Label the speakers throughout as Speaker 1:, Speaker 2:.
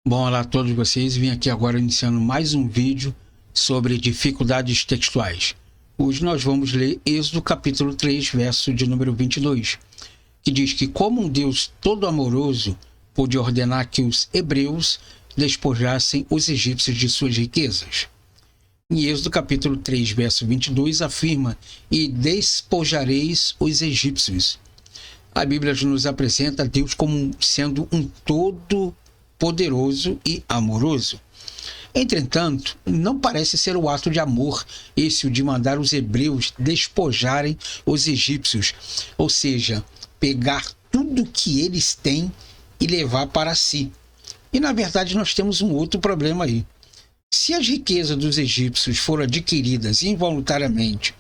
Speaker 1: Bom, olá a todos vocês. Vim aqui agora iniciando mais um vídeo sobre dificuldades textuais. Hoje nós vamos ler Êxodo capítulo 3, verso de número 22, que diz que como um Deus todo amoroso pôde ordenar que os hebreus despojassem os egípcios de suas riquezas. Em Êxodo capítulo 3, verso 22 afirma: e despojareis os egípcios. A Bíblia nos apresenta Deus como sendo um todo poderoso e amoroso. Entretanto, não parece ser o ato de amor esse o de mandar os hebreus despojarem os egípcios, ou seja, pegar tudo que eles têm e levar para si. E na verdade nós temos um outro problema aí. Se as riquezas dos egípcios foram adquiridas involuntariamente,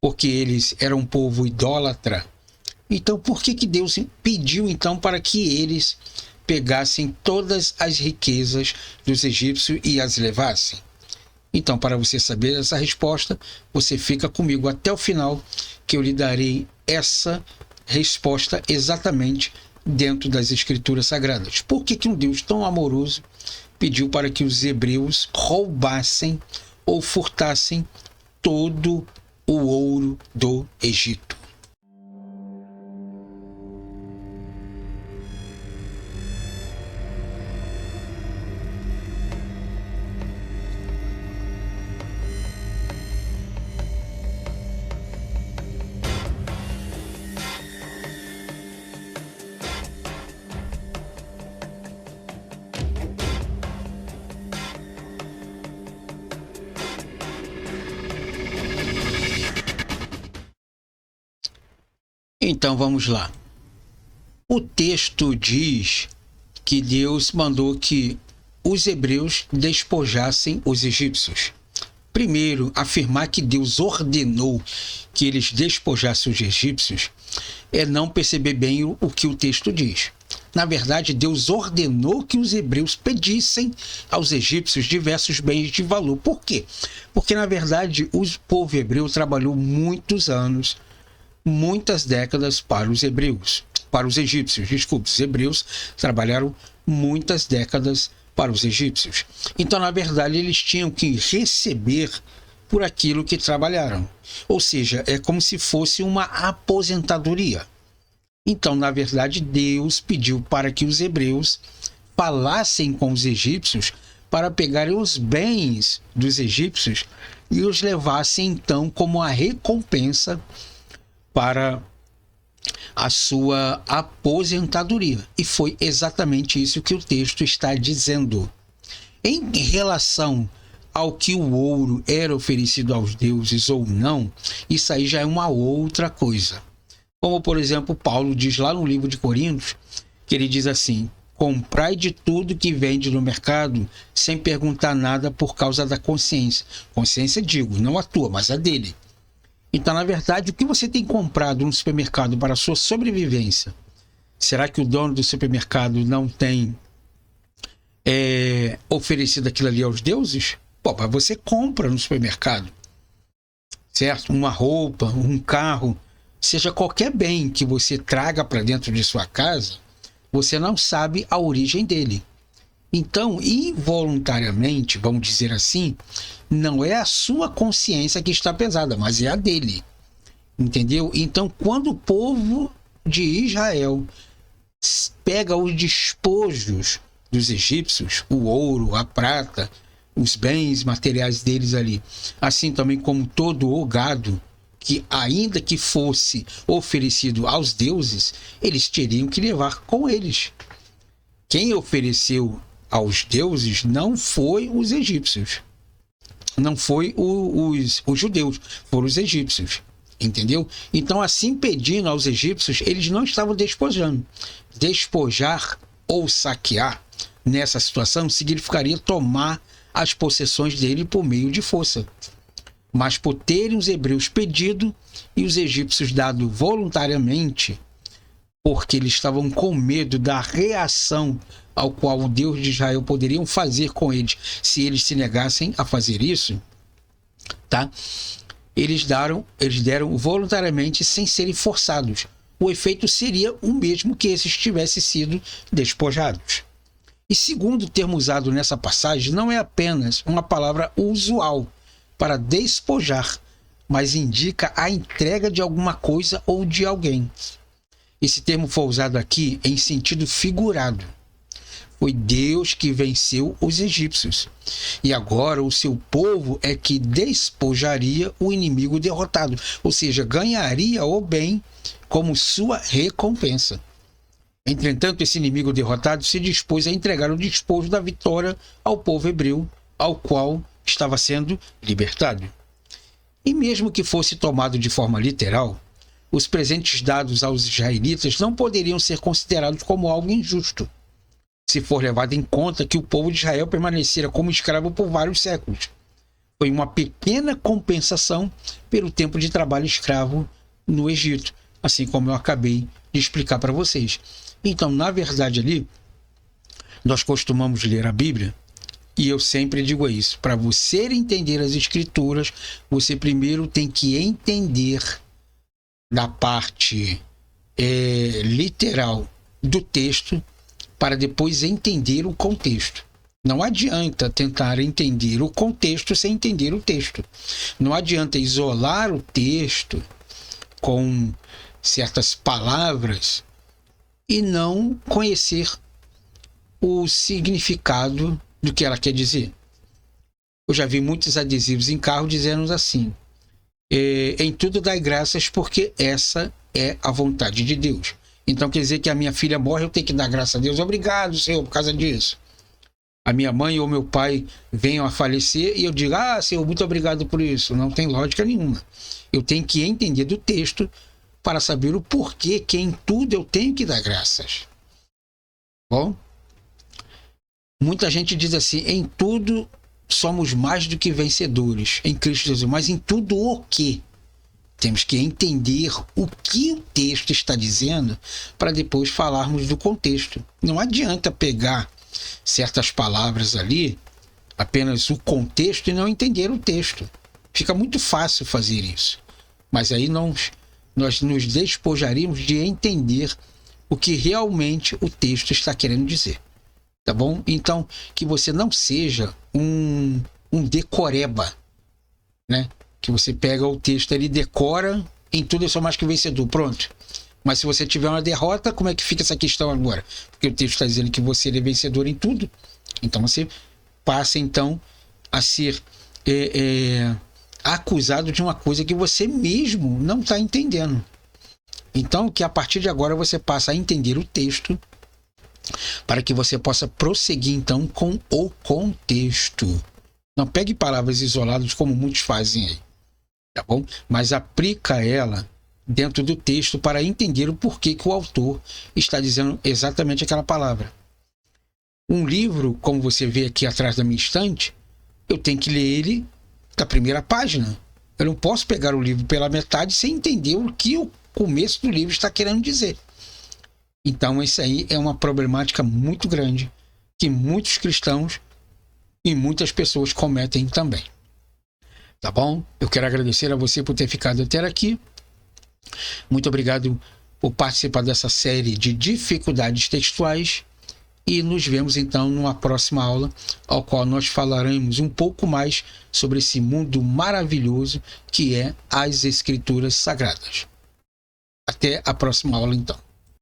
Speaker 1: porque eles eram um povo idólatra, então por que Deus pediu então para que eles pegassem todas as riquezas dos egípcios e as levassem? Então, para você saber essa resposta, você fica comigo até o final, que eu lhe darei essa resposta exatamente dentro das Escrituras Sagradas. Por que um Deus tão amoroso pediu para que os hebreus roubassem ou furtassem todo o ouro do Egito? Então vamos lá. O texto diz que Deus mandou que os hebreus despojassem os egípcios. Primeiro, afirmar que Deus ordenou que eles despojassem os egípcios é não perceber bem o que o texto diz. Na verdade, Deus ordenou que os hebreus pedissem aos egípcios diversos bens de valor. Por quê? Porque, na verdade, o povo hebreu trabalhou muitos anos, muitas décadas para os egípcios. Os hebreus trabalharam muitas décadas para os egípcios. Então, na verdade, eles tinham que receber por aquilo que trabalharam. Ou seja, é como se fosse uma aposentadoria. Então, na verdade, Deus pediu para que os hebreus falassem com os egípcios para pegarem os bens dos egípcios e os levassem, então, como a recompensa para a sua aposentadoria. E foi exatamente isso que o texto está dizendo. Em relação ao que o ouro era oferecido aos deuses ou não, isso aí já é uma outra coisa. Como, por exemplo, Paulo diz lá no livro de Coríntios, que ele diz assim: comprai de tudo que vende no mercado, sem perguntar nada por causa da consciência. Consciência, digo, não a tua, mas a dele. Então, na verdade, o que você tem comprado no supermercado para a sua sobrevivência, será que o dono do supermercado não tem oferecido aquilo ali aos deuses? Pô, mas você compra no supermercado, certo? Uma roupa, um carro, seja qualquer bem que você traga para dentro de sua casa, você não sabe a origem dele. Então, involuntariamente, vamos dizer assim, não é a sua consciência que está pesada, mas é a dele. Entendeu? Então, quando o povo de Israel pega os despojos dos egípcios, o ouro, a prata, os bens materiais deles ali, assim também como todo o gado, que ainda que fosse oferecido aos deuses, eles teriam que levar com eles. Quem ofereceu aos deuses não foi os egípcios, não foi os judeus, foram os egípcios, entendeu? Então, assim, pedindo aos egípcios, eles não estavam despojando. Despojar ou saquear nessa situação significaria tomar as possessões dele por meio de força. Mas por terem os hebreus pedido e os egípcios dado voluntariamente, porque eles estavam com medo da reação ao qual o Deus de Israel poderiam fazer com eles se eles se negassem a fazer isso, tá? Eles deram voluntariamente sem serem forçados. O efeito seria o mesmo que esses tivessem sido despojados. E segundo o termo usado nessa passagem, não é apenas uma palavra usual para despojar, mas indica a entrega de alguma coisa ou de alguém. Esse termo foi usado aqui em sentido figurado. Foi Deus que venceu os egípcios. E agora o seu povo é que despojaria o inimigo derrotado, ou seja, ganharia o bem como sua recompensa. Entretanto, esse inimigo derrotado se dispôs a entregar o despojo da vitória ao povo hebreu, ao qual estava sendo libertado. E mesmo que fosse tomado de forma literal, os presentes dados aos israelitas não poderiam ser considerados como algo injusto, se for levado em conta que o povo de Israel permanecera como escravo por vários séculos. Foi uma pequena compensação pelo tempo de trabalho escravo no Egito, assim como eu acabei de explicar para vocês. Então, na verdade, ali, nós costumamos ler a Bíblia, e eu sempre digo isso, para você entender as Escrituras, você primeiro tem que entender da parte literal do texto, para depois entender o contexto. Não adianta tentar entender o contexto sem entender o texto. Não adianta isolar o texto com certas palavras e não conhecer o significado do que ela quer dizer. Eu já vi muitos adesivos em carro dizendo assim: em tudo dai graças porque essa é a vontade de Deus. Então quer dizer que a minha filha morre, eu tenho que dar graças a Deus. Obrigado, Senhor, por causa disso. A minha mãe ou meu pai venham a falecer e eu digo: ah, Senhor, muito obrigado por isso. Não tem lógica nenhuma. Eu tenho que entender do texto para saber o porquê que em tudo eu tenho que dar graças. Bom, muita gente diz assim: em tudo somos mais do que vencedores em Cristo Jesus. Mas em tudo o quê? Temos que entender o que o texto está dizendo para depois falarmos do contexto. Não adianta pegar certas palavras ali, apenas o contexto, e não entender o texto. Fica muito fácil fazer isso. Mas aí nós nos despojaríamos de entender o que realmente o texto está querendo dizer. Tá bom? Então, que você não seja um decoreba, né? Que você pega o texto ali, decora, em tudo eu sou mais que vencedor, pronto. Mas se você tiver uma derrota, como é que fica essa questão agora? Porque o texto está dizendo que você é vencedor em tudo. Então você passa então a ser acusado de uma coisa que você mesmo não está entendendo. Então que a partir de agora você passa a entender o texto para que você possa prosseguir então com o contexto. Não pegue palavras isoladas como muitos fazem aí. Tá bom? Mas aplica ela dentro do texto para entender o porquê que o autor está dizendo exatamente aquela palavra. Um livro, como você vê aqui atrás da minha estante, eu tenho que ler ele da primeira página. Eu não posso pegar o livro pela metade sem entender o que o começo do livro está querendo dizer. Então, isso aí é uma problemática muito grande que muitos cristãos e muitas pessoas cometem também. Tá bom? Eu quero agradecer a você por ter ficado até aqui. Muito obrigado por participar dessa série de dificuldades textuais. E nos vemos então numa próxima aula, ao qual nós falaremos um pouco mais sobre esse mundo maravilhoso que é as Escrituras Sagradas. Até a próxima aula então.